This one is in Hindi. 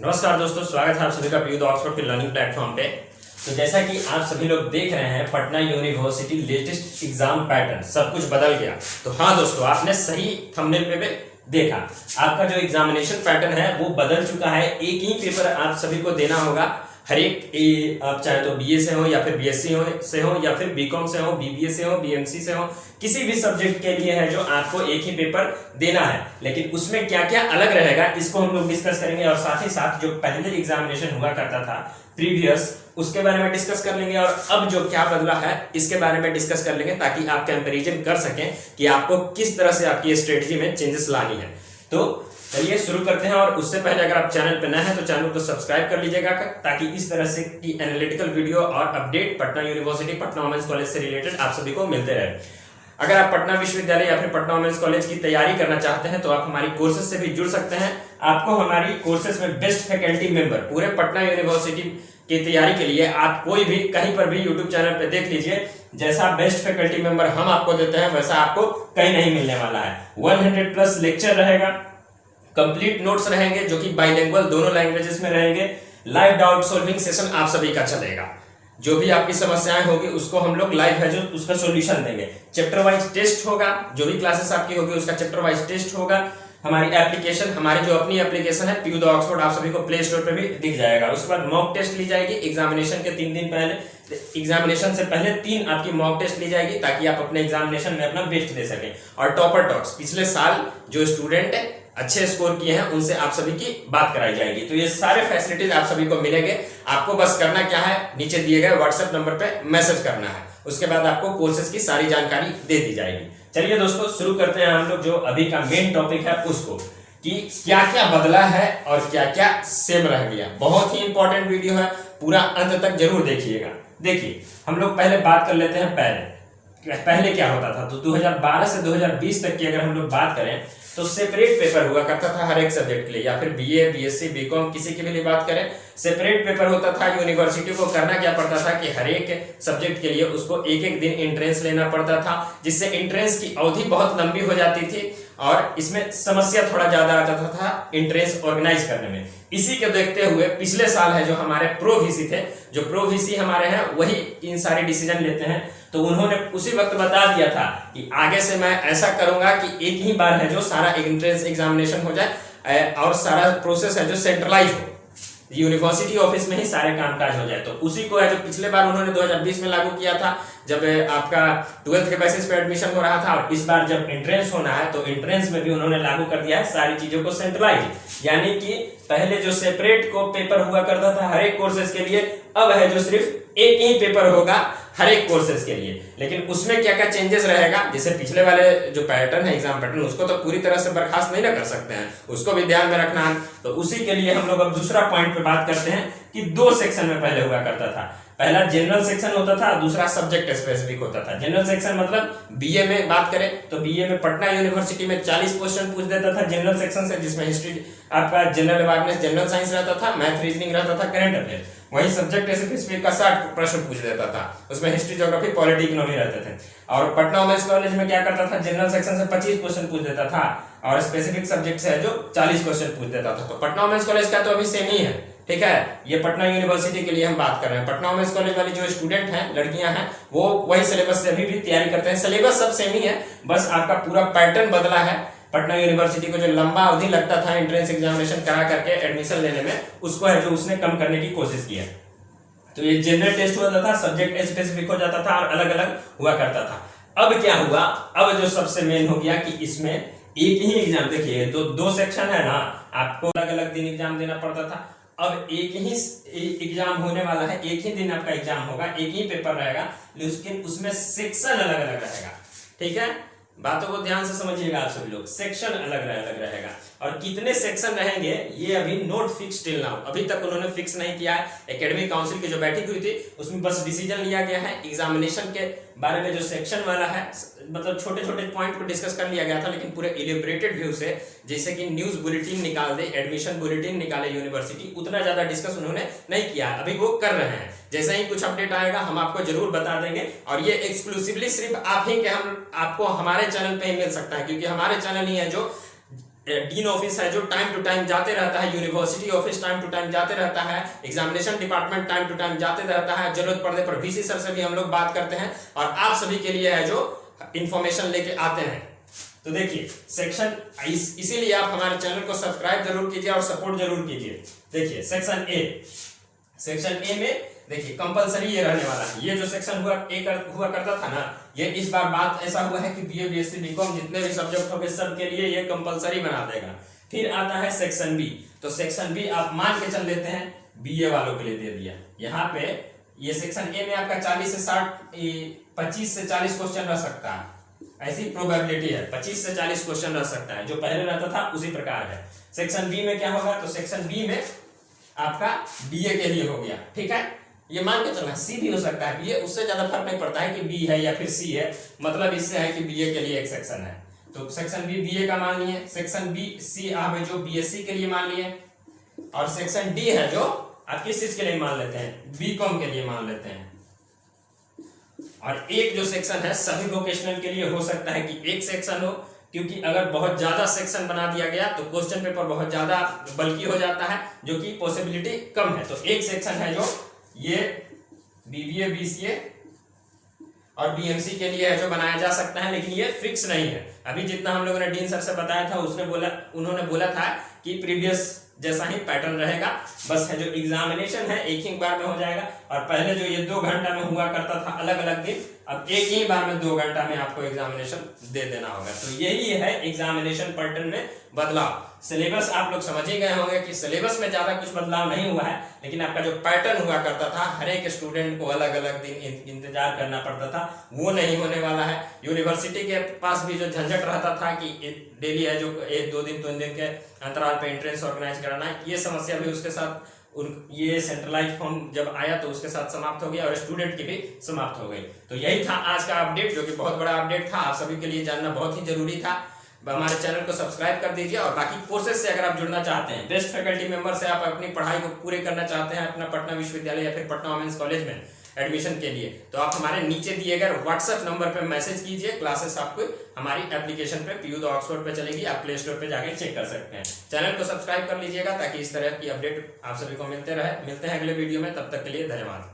नमस्कार दोस्तों, स्वागत है आप सभी का पीयू द ऑक्सफोर्ड के लर्निंग प्लेटफॉर्म पे। तो जैसा कि आप सभी लोग देख रहे हैं, Patna university latest exam pattern सब कुछ बदल गया। तो हाँ दोस्तों, आपने सही थंबनेल पे देखा। आपका जो एग्जामिनेशन पैटर्न है वो बदल चुका है। एक ही पेपर आप सभी को देना होगा। हर एक आप चाहे तो बीए से हो या फिर बीएससी से हो या फिर बीकॉम से हो, बीबीए से हो, बीएमसी से हो, किसी भी सब्जेक्ट के लिए है जो आपको एक ही पेपर देना है। लेकिन उसमें क्या क्या अलग रहेगा इसको हम लोग डिस्कस करेंगे, और साथ ही साथ जो पहले एग्जामिनेशन हुआ करता था प्रीवियस, उसके बारे में डिस्कस कर लेंगे, और अब जो क्या बदला है इसके बारे में डिस्कस कर लेंगे, ताकि आप कंपैरिजन कर सकें कि आपको किस तरह से आपकी स्ट्रेटजी में चेंजेस लानी है। तो चलिए शुरू करते हैं। और उससे पहले अगर आप चैनल पर नए हैं तो चैनल को सब्सक्राइब कर लीजिएगा, ताकि इस तरह से की एनालिटिकल वीडियो और update Patna university, Patna women's college से रिलेटेड आप सभी को मिलते रहे। अगर आप पटना विश्वविद्यालय या फिर पटना वुमेन्स कॉलेज की तैयारी करना चाहते हैं तो आप हमारी कोर्सेज से भी जुड़ सकते हैं। आपको हमारी कोर्सेज में बेस्ट फैकल्टी मेंबर पूरे पटना यूनिवर्सिटी की तैयारी के लिए आप कोई भी कहीं पर भी यूट्यूब चैनल पे देख लीजिए, जैसा बेस्ट फैकल्टी मेंबर हम आपको देते हैं वैसा आपको कहीं नहीं मिलने वाला है। 100+ लेक्चर रहेगा, कंप्लीट नोट्स रहेंगे जो कि बाइलिंगुअल दोनों लैंग्वेजेस में रहेंगे। लाइव डाउट सॉल्विंग सेशन आप सभी का चलेगा। जो भी आपकी समस्याएं होगी उसको हम लोग लाइव है जो उसका सॉल्यूशन देंगे। चैप्टर वाइज टेस्ट होगा, जो भी क्लासेस आपकी होगी उसका चैप्टर वाइज टेस्ट होगा। हमारी एप्लीकेशन, हमारी जो अपनी एप्लीकेशन है पीयू द ऑक्सफोर्ड, आप सभी को प्ले स्टोर पे भी दिख जाएगा। उसके बाद मॉक टेस्ट ली जाएगी एग्जामिनेशन के 3 दिन पहले। एग्जामिनेशन से पहले 3 आपकी मॉक टेस्ट ली जाएगी, ताकि आप अपने एग्जामिनेशन में अपना बेस्ट दे सकें। और टॉपर टॉक्स, पिछले साल जो स्टूडेंट है अच्छे स्कोर किए हैं उनसे आप सभी की बात कराई जाएगी। तो ये सारे फैसिलिटीज आप सभी को मिलेंगे। आपको बस करना क्या है, नीचे दिए गए व्हाट्सएप नंबर पे मैसेज करना है। उसके बाद आपको कोर्सेज की सारी जानकारी दे दी जाएगी। चलिए दोस्तों, शुरू करते हैं हम लोग जो अभी का मेन टॉपिक है उसको, कि क्या क्या बदला है और क्या क्या सेम रह गया। बहुत ही इंपॉर्टेंट वीडियो है, पूरा अंत तक जरूर देखिएगा। देखिए, हम लोग पहले बात कर लेते हैं पहले क्या होता था। तो 2012 से 2020 तक की अगर हम लोग बात करें तो सेपरेट पेपर हुआ करता था हर एक सब्जेक्ट के लिए, या फिर बीए, बीएससी, बीकॉम, किसी के लिए बात करें, सेपरेट पेपर होता था। यूनिवर्सिटी को करना क्या पड़ता था कि हर एक सब्जेक्ट के लिए उसको एक एक दिन एंट्रेंस लेना पड़ता था, जिससे एंट्रेंस की अवधि बहुत लंबी हो जाती थी और इसमें समस्या थोड़ा ज्यादा आ जाता था एंट्रेंस ऑर्गेनाइज करने में। इसी के देखते हुए पिछले साल है जो हमारे प्रो वीसी थे, जो प्रो वीसी हमारे हैं वही इन सारे डिसीजन लेते हैं। तो उन्होंने उसी वक्त बता दिया था कि आगे से मैं ऐसा करूंगा कि एक ही बार है जो सारा एंट्रेंस एग्जामिनेशन हो जाए और सारा प्रोसेस है जो सेंट्रलाइज हो, यूनिवर्सिटी ऑफिस में ही सारे कामकाज हो जाए। तो उसी को है जो पिछले बार उन्होंने 2020 में लागू किया था, जब आपका 12th के बेसिस पे एडमिशन हो रहा था। और इस बार जब एंट्रेंस होना है तो एंट्रेंस में भी उन्होंने लागू कर दिया है सारी चीजों को सेंट्रलाइज। यानी कि पहले जो सेपरेट को पेपर हुआ करता था हर एक कोर्सेज के लिए, अब है जो सिर्फ एक ही पेपर होगा हर एक कोर्सेज के लिए। लेकिन उसमें क्या क्या चेंजेस रहेगा, जैसे पिछले वाले जो पैटर्न है एग्जाम पैटर्न, उसको तो पूरी तरह से बर्खास्त नहीं ना कर सकते हैं, उसको भी ध्यान में रखना है। तो उसी के लिए हम लोग अब दूसरा पॉइंट पे बात करते हैं कि 2 सेक्शन में पहले हुआ करता था। पहला जनरल सेक्शन होता था, दूसरा सब्जेक्ट स्पेसिफिक होता था। जनरल सेक्शन मतलब बीए में बात करें तो बीए में पटना यूनिवर्सिटी में 40 क्वेश्चन पूछ देता था जनरल सेक्शन से, जिसमें हिस्ट्री, आपका जनरल अवेयरनेस, जनरल साइंस रहता था, मैथ, रीजनिंग रहता था, करंट अफेयर। वही सब्जेक्ट स्पेसिफिक का 60 प्रश्न पूछ देता था, उसमें हिस्ट्री, ज्योग्राफी, पॉलिटी, इकोनॉमी रहते थे। और पटना वुमेन्स कॉलेज में क्या करता था, जनरल सेक्शन से 25 क्वेश्चन पूछ देता था और स्पेसिफिक सब्जेक्ट से जो 40 क्वेश्चन पूछ देता था। तो पटना वुमेन्स कॉलेज का तो अभी सेम ही है, ठीक है। ये पटना यूनिवर्सिटी के लिए हम बात कर रहे हैं। पटना वुमेन्स कॉलेज वाली जो स्टूडेंट हैं, लड़कियां हैं, वो वही सिलेबस से अभी भी तैयारी करते हैं। सिलेबस सब सेम ही है, बस आपका पूरा पैटर्न बदला है। पटना यूनिवर्सिटी को जो लंबा अवधि लगता था एंट्रेंस एग्जामिनेशन करा करके एडमिशन लेने में, उसको है जो उसने कम करने की कोशिश की है। तो ये जनरल टेस्ट होता था, सब्जेक्ट स्पेसिफिक हो जाता था और अलग अलग हुआ करता था। अब क्या हुआ, अब जो सबसे मेन हो गया कि इसमें एक ही एग्जाम, देखिए तो 2 सेक्शन है ना, आपको अलग अलग दिन एग्जाम देना पड़ता था। अब एक ही एग्जाम होने वाला है, एक ही दिन आपका एग्जाम होगा, एक ही पेपर रहेगा, लेकिन उसमें सेक्शन अलग अलग रहेगा, ठीक है। बातों को ध्यान से समझिएगा आप सभी लोग, सेक्शन अलग रहेगा। और कितने सेक्शन रहेंगे ये अभी नोट फिक्स टिल नाउ, अभी तक उन्होंने फिक्स नहीं किया है। एकेडमिक काउंसिल की जो बैठक हुई थी उसमें बस डिसीजन लिया गया है एग्जामिनेशन के बारे में। जो सेक्शन वाला है, मतलब छोटे छोटे पॉइंट को डिस्कस कर लिया गया था, लेकिन पूरे इलेबोरेटेड व्यू से, जैसे कि न्यूज बुलेटिन निकाल दे, एडमिशन बुलेटिन निकाले यूनिवर्सिटी, उतना ज्यादा डिस्कस उन्होंने नहीं किया, अभी वो कर रहे हैं। जैसे ही कुछ अपडेट आएगा हम आपको जरूर बता देंगे, और ये एक्सक्लूसिवली सिर्फ आप ही के, हम आपको हमारे चैनल पे ही मिल सकता है, क्योंकि हमारे चैनल ही है जो डीन ऑफिस है जो टाइम टू टाइम जाते रहता है, university office time to time जाते रहता है, examination department time to time जाते रहता है, जरूरत पड़ने पर वीसी सर से भी हम लोग बात करते हैं और आप सभी के लिए है जो इंफॉर्मेशन लेके आते हैं। तो देखिए सेक्शन इसीलिए आप हमारे चैनल को सब्सक्राइब जरूर कीजिए और सपोर्ट जरूर कीजिए। देखिए सेक्शन ए में देखिए कंपलसरी ये रहने वाला है। ये जो सेक्शन हुआ करता था ना, ये इस बार बात ऐसा हुआ है कि बीए बीएससी बीकॉम जितने भी सब्जेक्ट होंगे सब के लिए ये कंपलसरी बना देगा। फिर आता है सेक्शन बी। तो सेक्शन बी आप मान के चल लेते हैं बीए वालों के लिए दे दिया। यहाँ पे ये सेक्शन ए में आपका 25 से 40 क्वेश्चन रह सकता है, ऐसी प्रोबेबिलिटी है। 25 से 40 क्वेश्चन रह सकता है, जो पहले रहता था उसी प्रकार है। सेक्शन बी में क्या होगा, तो सेक्शन बी में आपका बीए के लिए हो गया, ठीक है। ये मान के चलना सी भी हो सकता है, बीए उससे ज्यादा फर्क नहीं पड़ता है कि बी है या फिर सी है, मतलब इससे है कि बीए के लिए एक सेक्शन है। तो सेक्शन बी बीए का मान लिए, सेक्शन बी सी आप जो बीएससी के लिए मान लिए, और सेक्शन डी है जो आप किस चीज के लिए मान लेते हैं, बीकॉम के लिए मान लेते हैं। और एक जो सेक्शन है सभी वोकेशनल के लिए हो सकता है कि एक सेक्शन हो, क्योंकि अगर बहुत ज्यादा सेक्शन बना दिया गया तो क्वेश्चन पेपर बहुत ज्यादा बल्कि हो जाता है, जो कि पॉसिबिलिटी कम है। तो एक सेक्शन है जो ये बीबीए बीसीए और बीएमसी के लिए है जो बनाया जा सकता है, लेकिन ये फिक्स नहीं है। अभी जितना हम लोगों ने डीन सर से बताया था उन्होंने बोला था कि प्रीवियस जैसा ही पैटर्न रहेगा, बस है जो एग्जामिनेशन है एक ही बार में हो जाएगा। और पहले जो ये 2 घंटा में हुआ करता था अलग अलग दिन, अब एक ही बार में 2 घंटा में आपको एग्जामिनेशन दे देना होगा। तो यही है एग्जामिनेशन पैटर्न में बदलाव। सिलेबस आप लोग समझ ही गए होंगे कि सिलेबस में ज्यादा कुछ बदलाव नहीं हुआ है, लेकिन आपका जो पैटर्न हुआ करता था हर एक स्टूडेंट को अलग अलग दिन इंतजार करना पड़ता था, वो नहीं होने वाला है। यूनिवर्सिटी के पास भी जो झंझट रहता था कि डेली है जो 1-2 दिन 3 दिन के अंतराल पे एंट्रेंस ऑर्गेनाइज कराना है, ये समस्या भी उसके साथ ये सेंट्रलाइज फॉर्म जब आया तो उसके साथ समाप्त हो गया और स्टूडेंट की भी समाप्त हो गई। तो यही था आज का अपडेट, जो कि बहुत बड़ा अपडेट था, आप सभी के लिए जानना बहुत ही जरूरी था। हमारे चैनल को सब्सक्राइब कर दीजिए और बाकी कोर्सेज से अगर आप जुड़ना चाहते हैं, बेस्ट फैकल्टी मेंबर से आप अपनी पढ़ाई को पूरे करना चाहते हैं अपना पटना विश्वविद्यालय या फिर पटना वुमेन्स कॉलेज में एडमिशन के लिए, तो आप हमारे नीचे दिए गए व्हाट्सएप नंबर पे मैसेज कीजिए। क्लासेस आपको हमारी एप्लीकेशन पे पीयू द ऑक्सफोर्ड पे चलेगी, आप प्ले स्टोर पे जाके चेक कर सकते हैं। चैनल को सब्सक्राइब कर लीजिएगा ताकि इस तरह की अपडेट आप सभी को मिलते हैं अगले वीडियो में। तब तक के लिए धन्यवाद।